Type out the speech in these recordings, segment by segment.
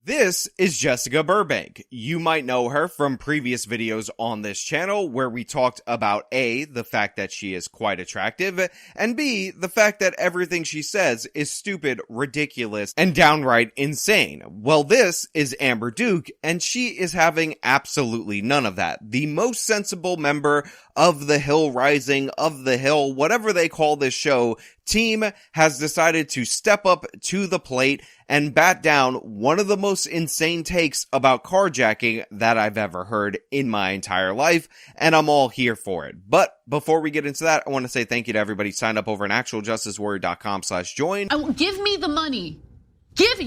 This is Jessica Burbank. You might know her from previous videos on this channel where we talked about A, the fact that she is quite attractive, and B, the fact that everything she says is stupid, ridiculous, and downright insane. Well, this is Amber Duke, and she is having absolutely none of that. The most sensible member of the Hill Rising, of the Hill, whatever they call this show, team has decided to step up to the plate and bat down one of the most insane takes about carjacking that I've ever heard in my entire life, and I'm all here for it. But before we get into that, I want to say thank you to everybody who signed up over at actualjusticewarrior.com/join. Give me the money. Give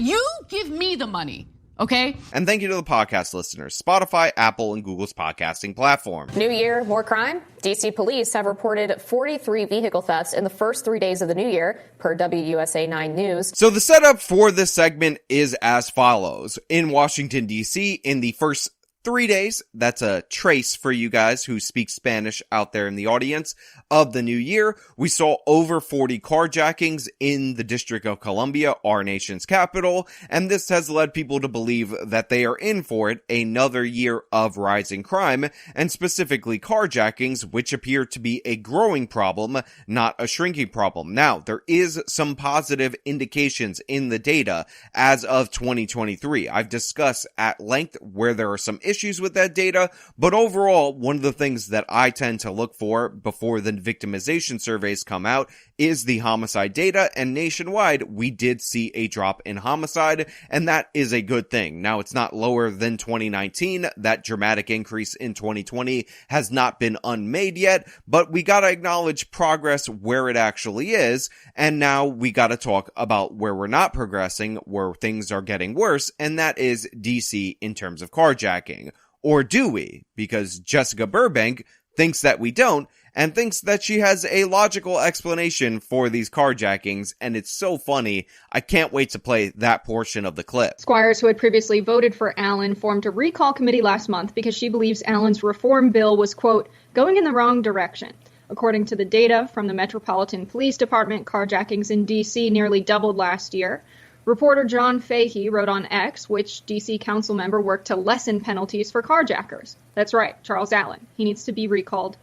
me the money. Okay? And thank you to the podcast listeners, Spotify, Apple, and Google's podcasting platform. New year, more crime? D.C. police have reported 43 vehicle thefts in the first 3 days of the new year, per WUSA 9 News. So the setup for this segment is as follows. In Washington, D.C., in the first 3 days, that's a trace for you guys who speak Spanish out there in the audience, of the new year, we saw over 40 carjackings in the District of Columbia, our nation's capital, and this has led people to believe that they are in for it, another year of rising crime, and specifically carjackings, which appear to be a growing problem, not a shrinking problem. Now, there is some positive indications in the data as of 2023. I've discussed at length where there are some issues with that data, but overall, one of the things that I tend to look for before the victimization surveys come out is the homicide data, and nationwide, we did see a drop in homicide, and that is a good thing. Now, it's not lower than 2019. That dramatic increase in 2020 has not been unmade yet, but we gotta acknowledge progress where it actually is, and now we gotta talk about where we're not progressing, where things are getting worse, and that is DC in terms of carjacking. Or do we? Because Jessica Burbank thinks that we don't, and thinks that she has a logical explanation for these carjackings, and it's so funny. I can't wait to play that portion of the clip. Squires, who had previously voted for Allen, formed a recall committee last month because she believes Allen's reform bill was, quote, going in the wrong direction. According to the data from the Metropolitan Police Department, carjackings in D.C. nearly doubled last year. Reporter John Fahey wrote on X, which D.C. council member worked to lessen penalties for carjackers. That's right, Charles Allen. He needs to be recalled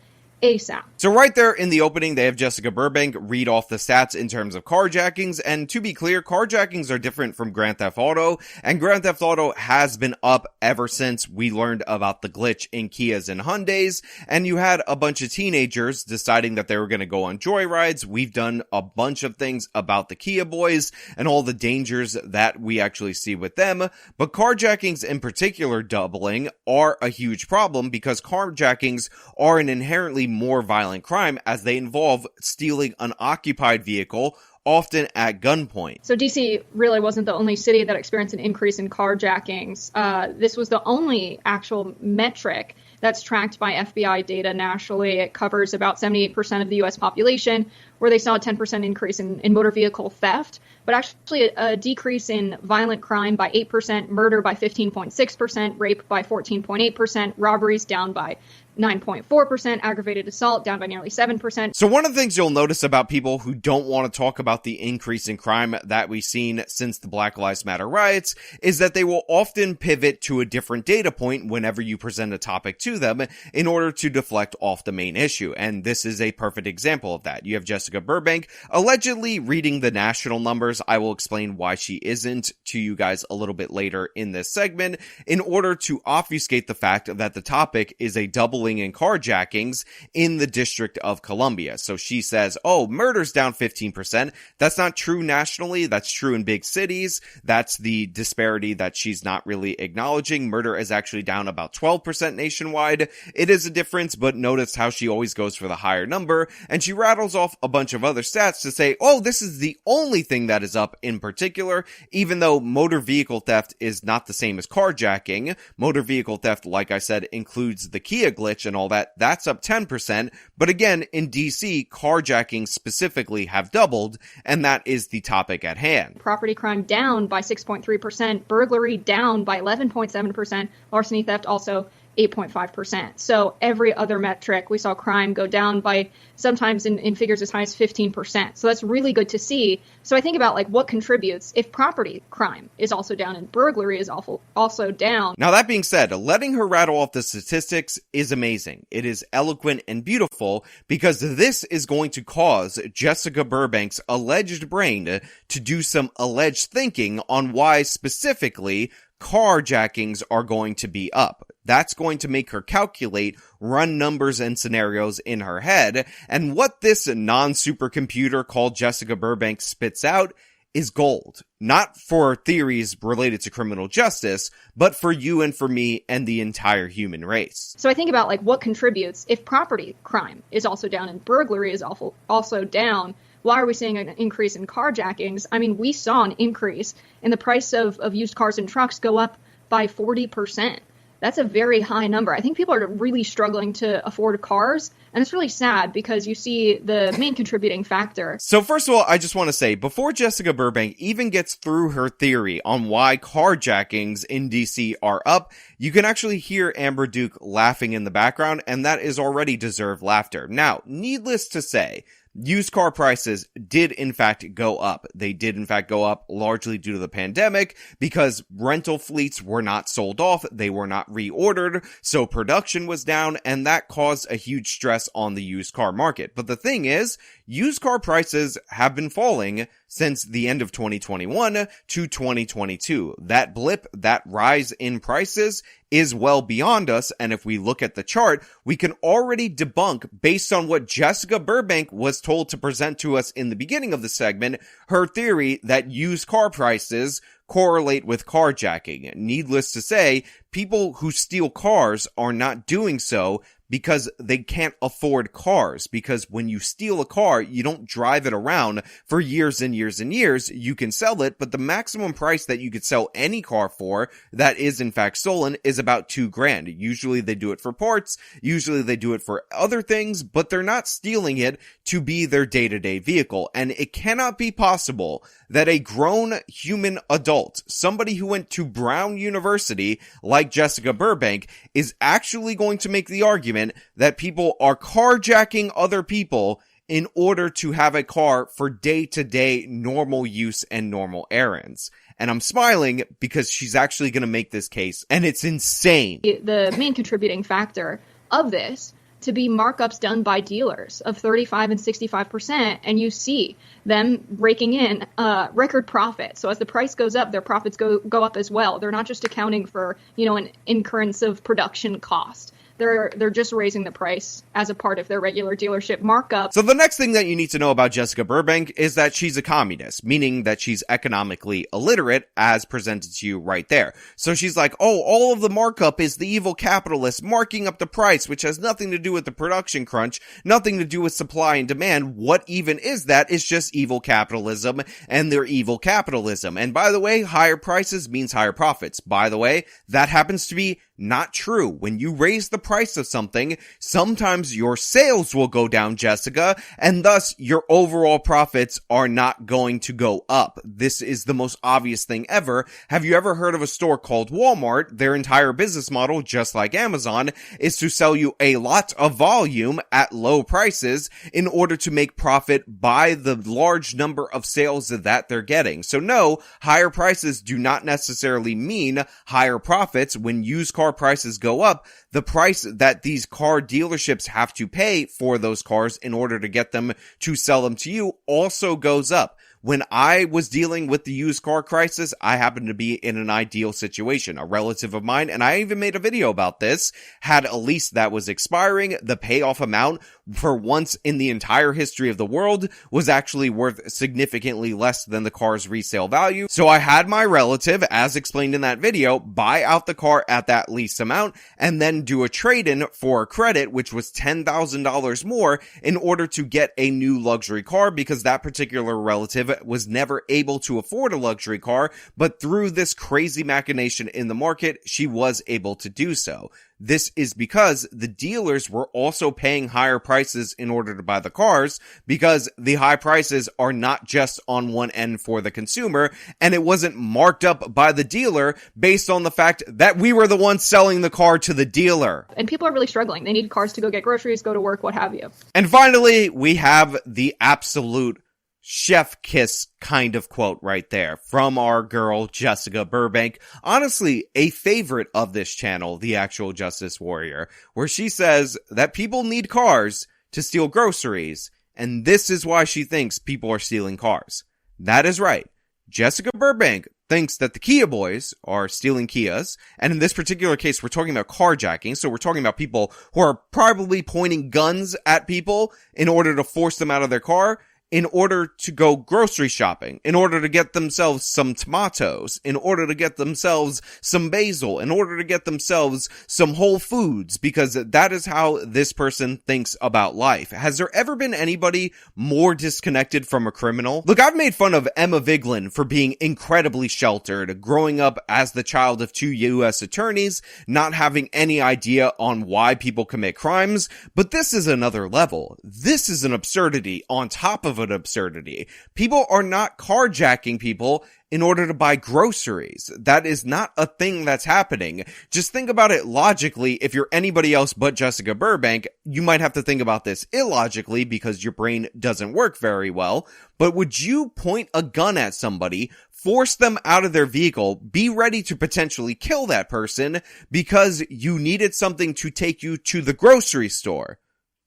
ASAP. So right there in the opening, they have Jessica Burbank read off the stats in terms of carjackings, and to be clear, carjackings are different from Grand Theft Auto, and Grand Theft Auto has been up ever since we learned about the glitch in Kias and Hyundais, and you had a bunch of teenagers deciding that they were going to go on joyrides. We've done a bunch of things about the Kia boys and all the dangers that we actually see with them, but carjackings in particular doubling are a huge problem because carjackings are an inherently more violent crime as they involve stealing an occupied vehicle, often at gunpoint. So DC really wasn't the only city that experienced an increase in carjackings. This was the only actual metric that's tracked by FBI data nationally. It covers about 78% of the U.S. population, where they saw a 10% increase in motor vehicle theft, but actually a decrease in violent crime by 8%, murder by 15.6%, rape by 14.8%, robberies down by 9.4%, aggravated assault down by nearly 7%. So one of the things you'll notice about people who don't want to talk about the increase in crime that we've seen since the Black Lives Matter riots is that they will often pivot to a different data point whenever you present a topic to them in order to deflect off the main issue. And this is a perfect example of that. You have Jessica Burbank allegedly reading the national numbers. I will explain why she isn't to you guys a little bit later in this segment in order to obfuscate the fact that the topic is a doubling in carjackings in the District of Columbia. So she says, oh, murder's down 15%. That's not true nationally. That's true in big cities. That's the disparity that she's not really acknowledging. Murder is actually down about 12% nationwide. It is a difference, but notice how she always goes for the higher number, and she rattles off a bunch of other stats to say, oh, this is the only thing that is up in particular, even though motor vehicle theft is not the same as carjacking. Motor vehicle theft, like I said, includes the Kia glitch and all that. That's up 10%. But again, in DC, carjackings specifically have doubled, and that is the topic at hand. Property crime down by 6.3%, burglary down by 11.7%, larceny theft also 8.5%. So every other metric, we saw crime go down by sometimes in figures as high as 15%. So that's really good to see. So I think about like what contributes if property crime is also down and burglary is also down. Now, that being said, letting her rattle off the statistics is amazing. It is eloquent and beautiful because this is going to cause Jessica Burbank's alleged brain to do some alleged thinking on why specifically carjackings are going to be up. That's going to make her calculate, run numbers and scenarios in her head, and what this non-supercomputer called Jessica Burbank spits out is gold. Not for theories related to criminal justice, but for you and for me and the entire human race. So I think about like what contributes if property crime is also down and burglary is also down. Why are we seeing an increase in carjackings? I mean, we saw an increase in the price of used cars and trucks go up by 40%. That's a very high number. I think people are really struggling to afford cars, and it's really sad because you see the main contributing factor. So first of all, I just want to say, before Jessica Burbank even gets through her theory on why carjackings in DC are up, you can actually hear Amber Duke laughing in the background, and that is already deserved laughter. Now, needless to say, used car prices did in fact go up. They did in fact go up largely due to the pandemic because rental fleets were not sold off, they were not reordered, so production was down, and that caused a huge stress on the used car market. But the thing is, used car prices have been falling since the end of 2021 to 2022. That blip, that rise in prices is well beyond us, and if we look at the chart, we can already debunk, based on what Jessica Burbank was told to present to us in the beginning of the segment, her theory that used car prices correlate with carjacking. Needless to say, people who steal cars are not doing so because they can't afford cars. Because when you steal a car, you don't drive it around for years and years and years. You can sell it, but the maximum price that you could sell any car for that is in fact stolen is about $2,000. Usually they do it for parts, usually they do it for other things, but they're not stealing it to be their day-to-day vehicle. And it cannot be possible that a grown human adult, somebody who went to Brown University like Jessica Burbank, is actually going to make the argument that people are carjacking other people in order to have a car for day-to-day normal use and normal errands. And I'm smiling because she's actually going to make this case, and it's insane. The main contributing factor of this to be markups done by dealers of 35 and 65%, and you see them raking in record profit. So as the price goes up, their profits go up as well. They're not just accounting for, an incurrence of production cost. They're just raising the price as a part of their regular dealership markup. So the next thing that you need to know about Jessica Burbank is that she's a communist, meaning that she's economically illiterate, as presented to you right there. So she's like, oh, all of the markup is the evil capitalist marking up the price, which has nothing to do with the production crunch, nothing to do with supply and demand. What even is that? It's just evil capitalism and their evil capitalism. And by the way, higher prices means higher profits. By the way, that happens to be not true. When you raise the price of something, sometimes your sales will go down, Jessica, and thus your overall profits are not going to go up. This is the most obvious thing ever. Have you ever heard of a store called Walmart? Their entire business model, just like Amazon, is to sell you a lot of volume at low prices in order to make profit by the large number of sales that they're getting. So no, higher prices do not necessarily mean higher profits. When used car prices go up, the price that these car dealerships have to pay for those cars in order to get them to sell them to you also goes up. When I was dealing with the used car crisis, I happened to be in an ideal situation. A relative of mine, and I even made a video about this, had a lease that was expiring. The payoff amount for once in the entire history of the world was actually worth significantly less than the car's resale value. So I had my relative, as explained in that video, buy out the car at that lease amount and then do a trade-in for a credit, which was $10,000 more, in order to get a new luxury car, because that particular relative was never able to afford a luxury car, but through this crazy machination in the market, she was able to do so. This is because the dealers were also paying higher prices in order to buy the cars, because the high prices are not just on one end for the consumer, and it wasn't marked up by the dealer based on the fact that we were the ones selling the car to the dealer. And people are really struggling. They need cars to go get groceries, go to work, what have you. And finally, we have the absolute chef kiss kind of quote right there from our girl, Jessica Burbank. Honestly, a favorite of this channel, the actual Justice Warrior, where she says that people need cars to steal groceries, and this is why she thinks people are stealing cars. That is right. Jessica Burbank thinks that the Kia boys are stealing Kias, and in this particular case, we're talking about carjacking, so we're talking about people who are probably pointing guns at people in order to force them out of their car, in order to go grocery shopping, in order to get themselves some tomatoes, in order to get themselves some basil, in order to get themselves some Whole Foods, because that is how this person thinks about life. Has there ever been anybody more disconnected from a criminal? Look, I've made fun of Emma Vigeland for being incredibly sheltered, growing up as the child of 2 U.S. attorneys, not having any idea on why people commit crimes, but this is another level. This is an absurdity on top of an absurdity. People are not carjacking people in order to buy groceries. That is not a thing that's happening. Just think about it logically. If you're anybody else but Jessica Burbank, you might have to think about this illogically because your brain doesn't work very well. But would you point a gun at somebody, force them out of their vehicle, be ready to potentially kill that person because you needed something to take you to the grocery store?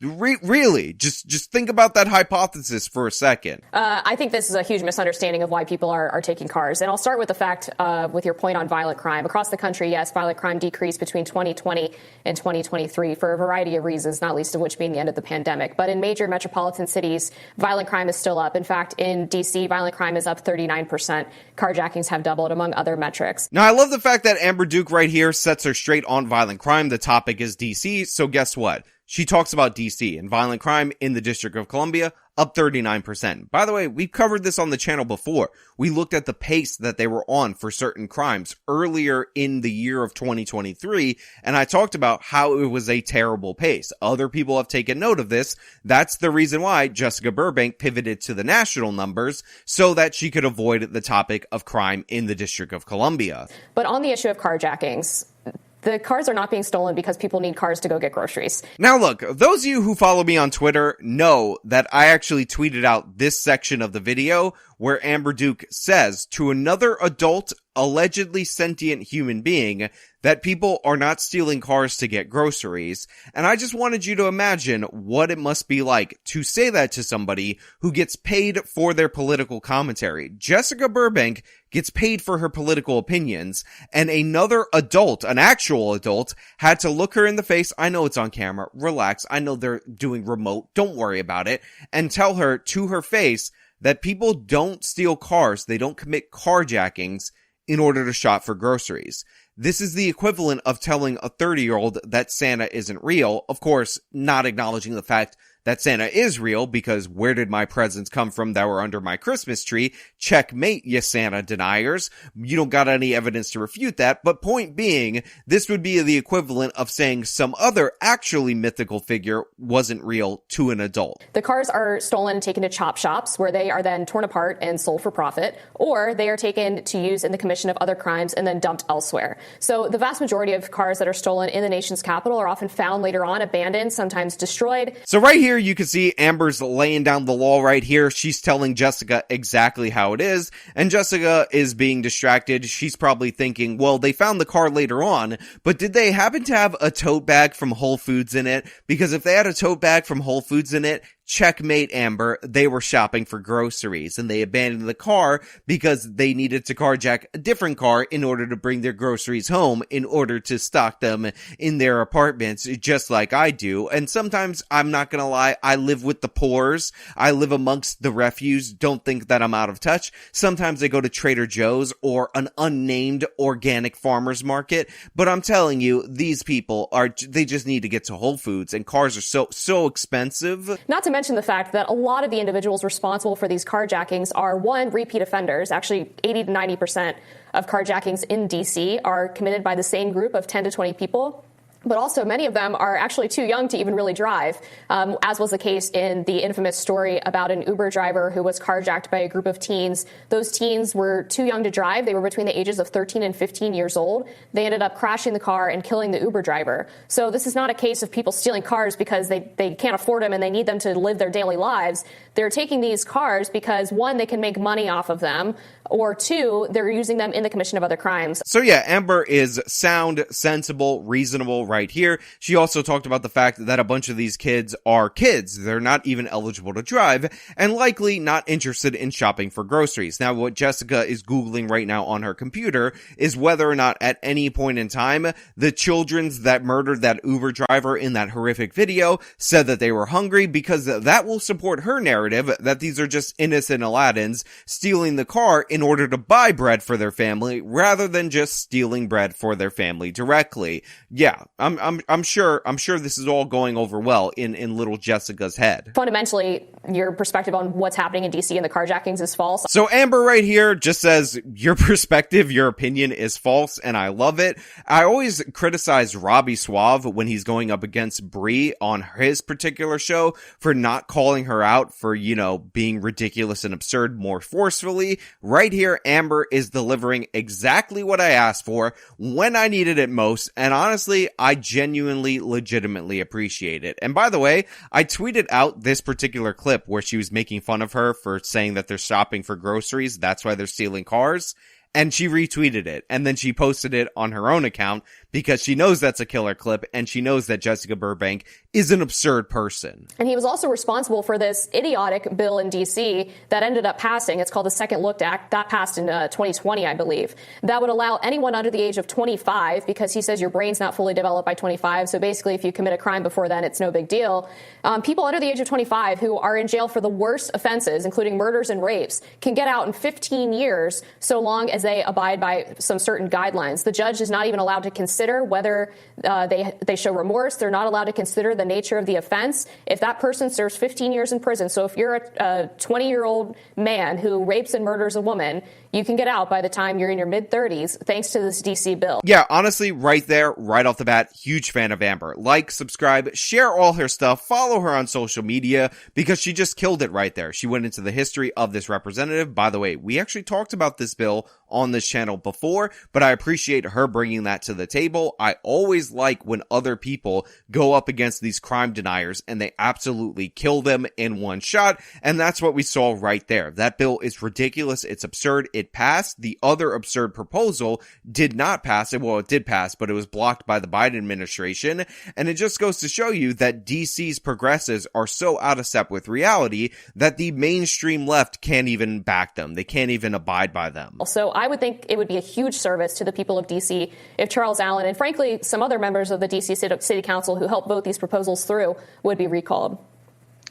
Really? Just think about that hypothesis for a second. I think this is a huge misunderstanding of why people are taking cars. And I'll start with the fact, with your point on violent crime. Across the country, yes, violent crime decreased between 2020 and 2023 for a variety of reasons, not least of which being the end of the pandemic. But in major metropolitan cities, violent crime is still up. In fact, in D.C., violent crime is up 39%. Carjackings have doubled, among other metrics. Now, I love the fact that Amber Duke right here sets her straight on violent crime. The topic is D.C., so guess what? She talks about D.C. and violent crime in the District of Columbia, up 39%. By the way, we've covered this on the channel before. We looked at the pace that they were on for certain crimes earlier in the year of 2023, and I talked about how it was a terrible pace. Other people have taken note of this. That's the reason why Jessica Burbank pivoted to the national numbers so that she could avoid the topic of crime in the District of Columbia. But on the issue of carjackings, the cars are not being stolen because people need cars to go get groceries. Now look, those of you who follow me on Twitter know that I actually tweeted out this section of the video where Amber Duke says to another adult, allegedly sentient human being that people are not stealing cars to get groceries. And I just wanted you to imagine what it must be like to say that to somebody who gets paid for their political commentary. Jessica Burbank gets paid for her political opinions, and another adult, an actual adult, had to look her in the face. I know it's on camera. Relax. I know they're doing remote. Don't worry about it. And tell her to her face that people don't steal cars. They don't commit carjackings in order to shop for groceries. This is the equivalent of telling a 30-year-old that Santa isn't real. Of course, not acknowledging the fact that Santa is real, because where did my presents come from that were under my Christmas tree? Checkmate, you Santa deniers. You don't got any evidence to refute that, but point being, this would be the equivalent of saying some other actually mythical figure wasn't real to an adult. The cars are stolen and taken to chop shops, where they are then torn apart and sold for profit, or they are taken to use in the commission of other crimes and then dumped elsewhere. So the vast majority of cars that are stolen in the nation's capital are often found later on abandoned, sometimes destroyed. So right here, you can see Amber's laying down the law right here. She's telling Jessica exactly how it is, and Jessica is being distracted. She's probably thinking, well, they found the car later on, but did they happen to have a tote bag from Whole Foods in it? Because if they had a tote bag from Whole Foods in it, checkmate, Amber, they were shopping for groceries, and they abandoned the car because they needed to carjack a different car in order to bring their groceries home, in order to stock them in their apartments, just like I do. And sometimes, I'm not gonna lie, I live with the poors. I live amongst the refuse. Don't think that I'm out of touch. Sometimes I go to Trader Joe's or an unnamed organic farmer's market, but I'm telling you, these people they just need to get to Whole Foods, and cars are so expensive. Not to mention the fact that a lot of the individuals responsible for these carjackings are, one, repeat offenders. Actually, 80 to 90% of carjackings in D.C. are committed by the same group of 10 to 20 people. but also many of them are actually too young to even really drive, as was the case in the infamous story about an Uber driver who was carjacked by a group of teens. Those teens were too young to drive. They were between the ages of 13 and 15 years old. They ended up crashing the car and killing the Uber driver. So this is not a case of people stealing cars because they can't afford them and they need them to live their daily lives. They're taking these cars because, one, they can make money off of them, or two, they're using them in the commission of other crimes. So yeah, Amber is sound, sensible, reasonable right here. She also talked about the fact that a bunch of these kids are kids. They're not even eligible to drive and likely not interested in shopping for groceries. Now, what Jessica is Googling right now on her computer is whether or not at any point in time the children that murdered that Uber driver in that horrific video said that they were hungry, because that will support her narrative that these are just innocent Aladdins stealing the car in order to buy bread for their family rather than just stealing bread for their family directly. Yeah, I'm sure this is all going over well in little Jessica's head. Fundamentally, your perspective on what's happening in DC and the carjackings is false. So Amber right here just says your perspective, your opinion is false, and I love it. I always criticize Robbie Suave when he's going up against Bree on his particular show for not calling her out for, being ridiculous and absurd more forcefully. Right here, Amber is delivering exactly what I asked for when I needed it most, and honestly, I genuinely, legitimately appreciate it. And by the way, I tweeted out this particular clip where she was making fun of her for saying that they're shopping for groceries, that's why they're stealing cars. And she retweeted it, and then she posted it on her own account because she knows that's a killer clip, and she knows that Jessica Burbank is an absurd person. And he was also responsible for this idiotic bill in D.C. that ended up passing. It's called the Second Look Act. That passed in 2020, I believe. That would allow anyone under the age of 25, because he says your brain's not fully developed by 25, so basically if you commit a crime before then, it's no big deal. People under the age of 25 who are in jail for the worst offenses, including murders and rapes, can get out in 15 years so long as they abide by some certain guidelines. The judge is not even allowed to consider whether they show remorse. They're not allowed to consider the nature of the offense. If that person serves 15 years in prison, so if you're a 20-year-old man who rapes and murders a woman, you can get out by the time you're in your mid-30s, thanks to this D.C. bill. Yeah, honestly, right there, right off the bat, huge fan of Amber. Like, subscribe, share all her stuff, follow her on social media, because she just killed it right there. She went into the history of this representative. By the way, we actually talked about this bill on this channel before, but I appreciate her bringing that to the table. I always like when other people go up against these crime deniers and they absolutely kill them in one shot, and that's what we saw right there. That bill is ridiculous, it's absurd, it passed. The other absurd proposal did not pass. Well, it did pass, but it was blocked by the Biden administration, and it just goes to show you that DC's progressives are so out of step with reality that the mainstream left can't even back them. They can't even abide by them. So I would think it would be a huge service to the people of D.C. if Charles Allen and, frankly, some other members of the D.C. City Council who helped vote these proposals through would be recalled.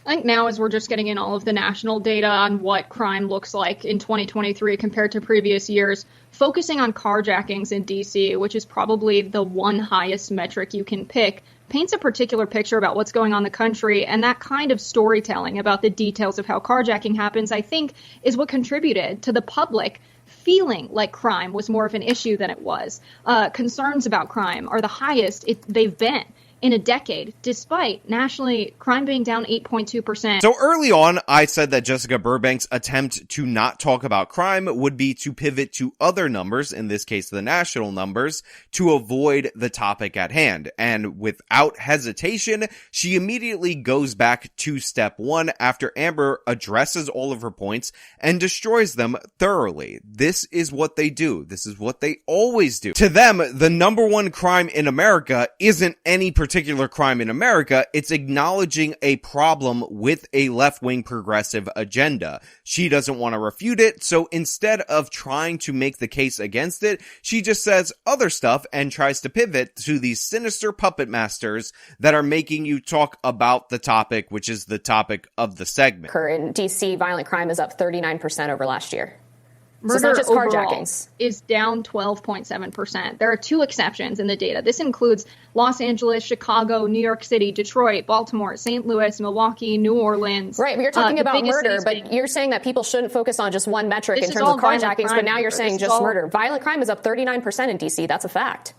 I think now, as we're just getting in all of the national data on what crime looks like in 2023 compared to previous years, focusing on carjackings in D.C., which is probably the one highest metric you can pick, paints a particular picture about what's going on in the country, and that kind of storytelling about the details of how carjacking happens, I think, is what contributed to the public feeling like crime was more of an issue than it was. Concerns about crime are the highest they've been in a decade, despite nationally crime being down 8.2%. So early on, I said that Jessica Burbank's attempt to not talk about crime would be to pivot to other numbers, in this case the national numbers, to avoid the topic at hand. And without hesitation, she immediately goes back to step one after Amber addresses all of her points and destroys them thoroughly. This is what they do. This is what they always do. To them, the number one crime in America isn't any particular crime in America, it's acknowledging a problem with a left-wing progressive agenda. She doesn't want to refute it, so instead of trying to make the case against it, she just says other stuff and tries to pivot to these sinister puppet masters that are making you talk about the topic, which is the topic of the segment. In D.C., violent crime is up 39% over last year. Murder so it's not just overall carjackings. Is down 12.7%. There are two exceptions in the data. This includes Los Angeles, Chicago, New York City, Detroit, Baltimore, St. Louis, Milwaukee, New Orleans. Right, but you're talking about murder, but you're saying that people shouldn't focus on just one metric in terms of carjackings, but now you're saying just murder. Violent crime is up 39% in D.C. That's a fact.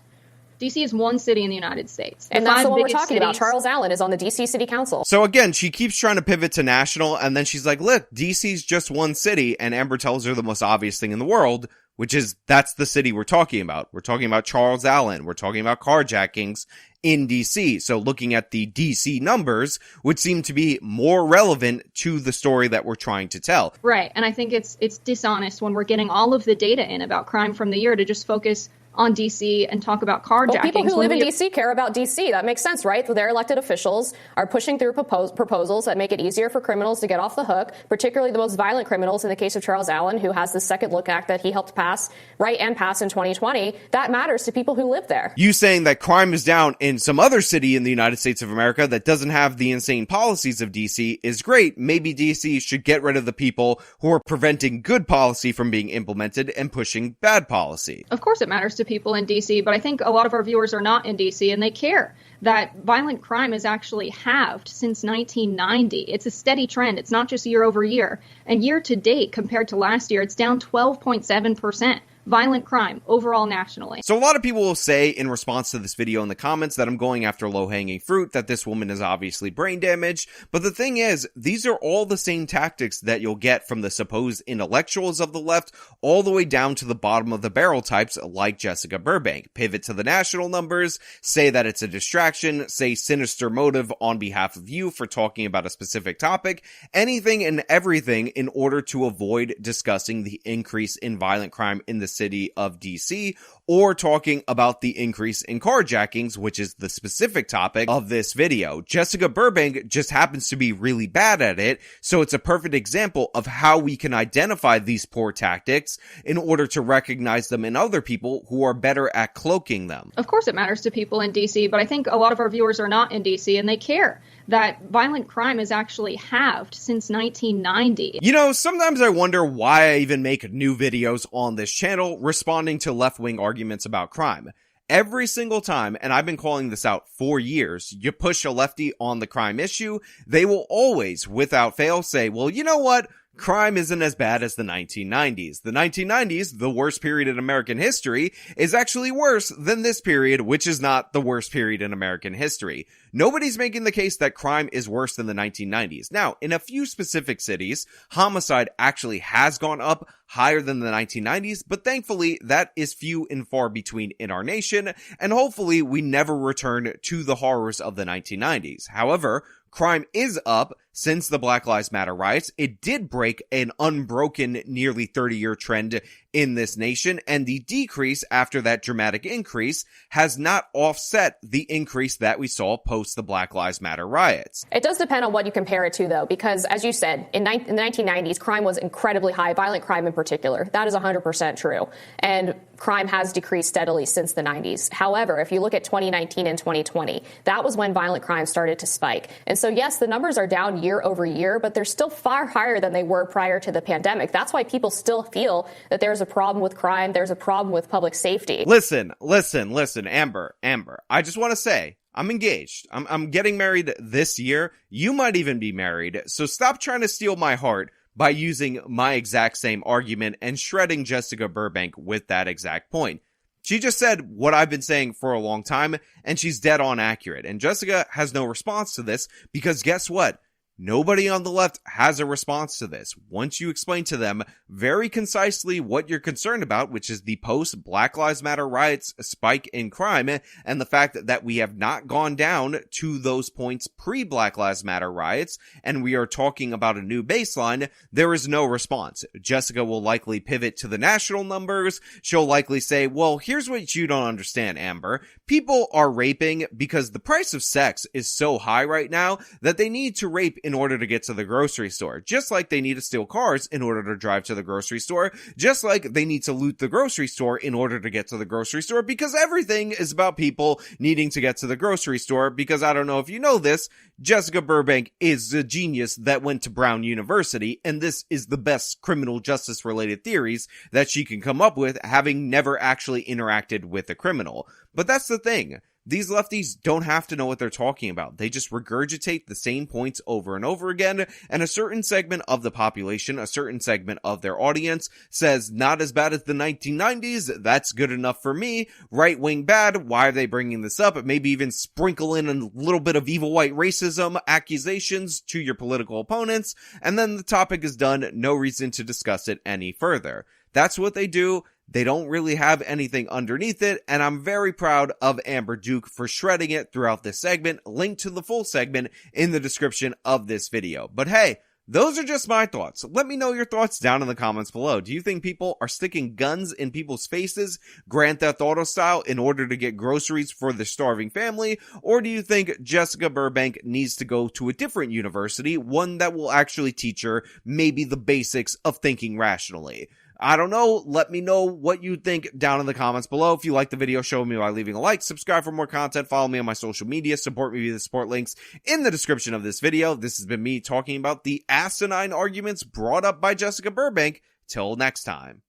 D.C. is one city in the United States. And that's the one we're biggest talking about. cities- Charles Allen is on the D.C. City Council. So again, she keeps trying to pivot to national, and then she's like, look, DC's just one city, and Amber tells her the most obvious thing in the world, which is that's the city we're talking about. We're talking about Charles Allen. We're talking about carjackings in DC. So looking at the DC numbers would seem to be more relevant to the story that we're trying to tell. Right. And I think it's dishonest when we're getting all of the data in about crime from the year to just focus on DC and talk about carjackings. Well, people who live in DC care about DC. That makes sense, right? Their elected officials are pushing through proposals that make it easier for criminals to get off the hook, particularly the most violent criminals in the case of Charles Allen, who has the Second Look Act that he helped pass, and pass in 2020. That matters to people who live there. You saying that crime is down in some other city in the United States of America that doesn't have the insane policies of DC is great. Maybe DC should get rid of the people who are preventing good policy from being implemented and pushing bad policy. Of course it matters to people in DC, but I think a lot of our viewers are not in DC and they care that violent crime is actually halved since 1990. It's a steady trend. It's not just year over year. And year to date, compared to last year, it's down 12.7%. Violent crime overall nationally. So a lot of people will say in response to this video in the comments that I'm going after low-hanging fruit, that this woman is obviously brain damaged. But the thing is, these are all the same tactics that you'll get from the supposed intellectuals of the left all the way down to the bottom of the barrel types like Jessica Burbank. Pivot to the national numbers, say that it's a distraction, say sinister motive on behalf of you for talking about a specific topic, anything and everything in order to avoid discussing the increase in violent crime in the city of DC, or talking about the increase in carjackings, which is the specific topic of this video. Jessica Burbank just happens to be really bad at it, so it's a perfect example of how we can identify these poor tactics in order to recognize them in other people who are better at cloaking them. Of course it matters to people in DC, but I think a lot of our viewers are not in DC and they care that violent crime is actually halved since 1990. You know, sometimes I wonder why I even make new videos on this channel responding to left-wing arguments about crime. Every single time, and I've been calling this out for years, you push a lefty on the crime issue, they will always, without fail, say, well, you know what? Crime isn't as bad as the 1990s. The 1990s, the worst period in American history, is actually worse than this period, which is not the worst period in American history. Nobody's making the case that crime is worse than the 1990s. Now, in a few specific cities, homicide actually has gone up higher than the 1990s, but thankfully that is few and far between in our nation, and hopefully we never return to the horrors of the 1990s. However, crime is up since the Black Lives Matter riots. It did break an unbroken nearly 30-year trend in this nation, and the decrease after that dramatic increase has not offset the increase that we saw post the Black Lives Matter riots. It does depend on what you compare it to, though, because as you said, in the 1990s, crime was incredibly high, violent crime in particular. That is 100% true. And crime has decreased steadily since the 90s. However, if you look at 2019 and 2020, that was when violent crime started to spike. And so, yes, the numbers are down year over year, but they're still far higher than they were prior to the pandemic. That's why people still feel that there's a problem with crime, there's a problem with public safety. Listen, Amber, I just want to say, I'm engaged. I'm getting married this year. You might even be married. So stop trying to steal my heart by using my exact same argument and shredding Jessica Burbank with that exact point. She just said what I've been saying for a long time, and she's dead on accurate. And Jessica has no response to this because guess what? Nobody on the left has a response to this. Once you explain to them very concisely what you're concerned about, which is the post-Black Lives Matter riots spike in crime, and the fact that we have not gone down to those points pre-Black Lives Matter riots, and we are talking about a new baseline, there is no response. Jessica will likely pivot to the national numbers. She'll likely say, well, here's what you don't understand, Amber. People are raping because the price of sex is so high right now that they need to rape in order to get to the grocery store. Just like they need to steal cars in order to drive to the grocery store. Just like they need to loot the grocery store in order to get to the grocery store, because everything is about people needing to get to the grocery store. Because I don't know if you know this, Jessica Burbank is a genius that went to Brown University, and this is the best criminal justice related theories that she can come up with, having never actually interacted with a criminal. But that's the thing. These lefties don't have to know what they're talking about. They just regurgitate the same points over and over again, and a certain segment of the population, a certain segment of their audience says, not as bad as the 1990s, that's good enough for me. Right wing bad, why are they bringing this up? Maybe even sprinkle in a little bit of evil white racism accusations to your political opponents, and then the topic is done, no reason to discuss it any further. That's what they do. They don't really have anything underneath it, and I'm very proud of Amber Duke for shredding it throughout this segment. Link to the full segment in the description of this video. But hey, those are just my thoughts. Let me know your thoughts down in the comments below. Do you think people are sticking guns in people's faces, Grand Theft Auto style, in order to get groceries for the starving family? Or do you think Jessica Burbank needs to go to a different university, one that will actually teach her maybe the basics of thinking rationally? I don't know. Let me know what you think down in the comments below. If you like the video, show me by leaving a like, subscribe for more content, follow me on my social media, support me via the support links in the description of this video. This has been me talking about the asinine arguments brought up by Jessica Burbank. Till next time.